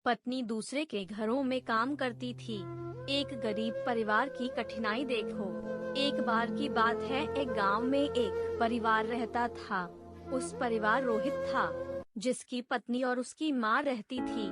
पत्नी दूसरे के घरों में काम करती थी। एक गरीब परिवार की कठिनाई देखो। एक बार की बात है, एक गांव में एक परिवार रहता था। उस परिवार रोहित था, जिसकी पत्नी और उसकी माँ रहती थी।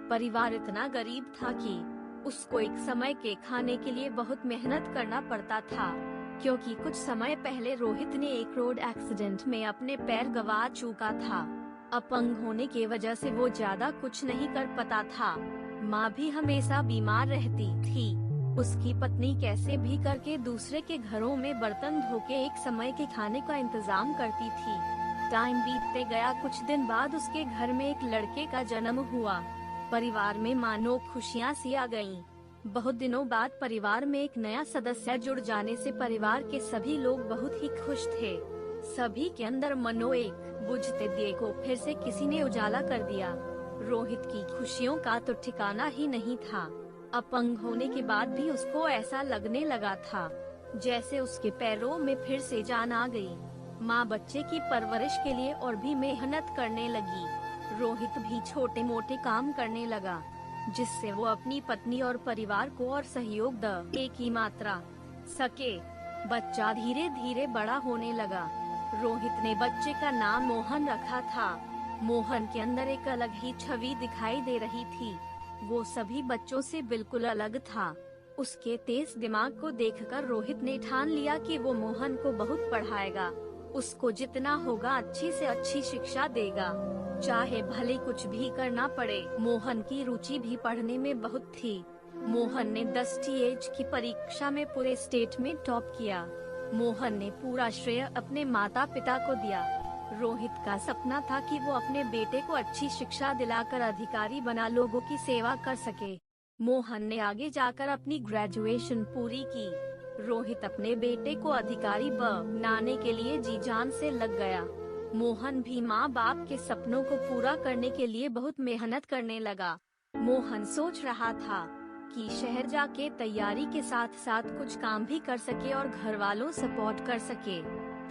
परिवार इतना गरीब था कि उसको एक समय के खाने के लिए बहुत मेहनत करना पड़ता था, क्योंकि कुछ समय पहले रोहित ने एक रोड एक्सीडेंट में अपने पैर गंवा चुका था। अपंग होने की वजह से वो ज्यादा कुछ नहीं कर पाता था। माँ भी हमेशा बीमार रहती थी। उसकी पत्नी कैसे भी करके दूसरे के घरों में बर्तन धोके एक समय के खाने का इंतजाम करती थी। टाइम बीतते गया। कुछ दिन बाद उसके घर में एक लड़के का जन्म हुआ। परिवार में मानो खुशियाँ सी आ गईं। बहुत दिनों बाद परिवार में एक नया सदस्य जुड़ जाने से परिवार के सभी लोग बहुत ही खुश थे। सभी के अंदर मनो एक बुझते दिए को फिर से किसी ने उजाला कर दिया। रोहित की खुशियों का तो ठिकाना ही नहीं था। अपंग होने के बाद भी उसको ऐसा लगने लगा था जैसे उसके पैरों में फिर से जान आ गई। माँ बच्चे की परवरिश के लिए और भी मेहनत करने लगी। रोहित भी छोटे मोटे काम करने लगा, जिससे वो अपनी पत्नी और परिवार को और सहयोग द एक ही मात्रा सके। बच्चा धीरे धीरे बड़ा होने लगा। रोहित ने बच्चे का नाम मोहन रखा था। मोहन के अंदर एक अलग ही छवि दिखाई दे रही थी। वो सभी बच्चों से बिल्कुल अलग था। उसके तेज दिमाग को देखकर रोहित ने ठान लिया कि वो मोहन को बहुत पढ़ाएगा। उसको जितना होगा अच्छी से अच्छी शिक्षा देगा, चाहे भले कुछ भी करना पड़े। मोहन की रुचि भी पढ़ने में बहुत थी। मोहन ने 10 टीएच की परीक्षा में पूरे स्टेट में टॉप किया। मोहन ने पूरा श्रेय अपने माता पिता को दिया। रोहित का सपना था कि वो अपने बेटे को अच्छी शिक्षा दिलाकर अधिकारी बना लोगों की सेवा कर सके। मोहन ने आगे जाकर अपनी ग्रेजुएशन पूरी की। रोहित अपने बेटे को अधिकारी बनाने के लिए जी जान से लग गया। मोहन भी माँ बाप के सपनों को पूरा करने के लिए बहुत मेहनत करने लगा। मोहन सोच रहा था कि शहर जाके तैयारी के साथ साथ कुछ काम भी कर सके और घर वालों सपोर्ट कर सके।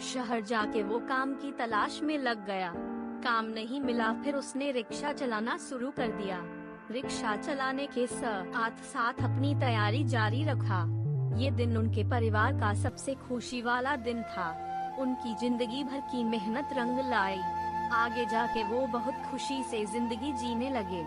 शहर जाके वो काम की तलाश में लग गया। काम नहीं मिला, फिर उसने रिक्शा चलाना शुरू कर दिया। रिक्शा चलाने के साथ साथ अपनी तैयारी जारी रखा। ये दिन उनके परिवार का सबसे खुशी वाला दिन था। उनकी जिंदगी भर की मेहनत रंग लाई। आगे जाके वो बहुत खुशी से जिंदगी जीने लगे।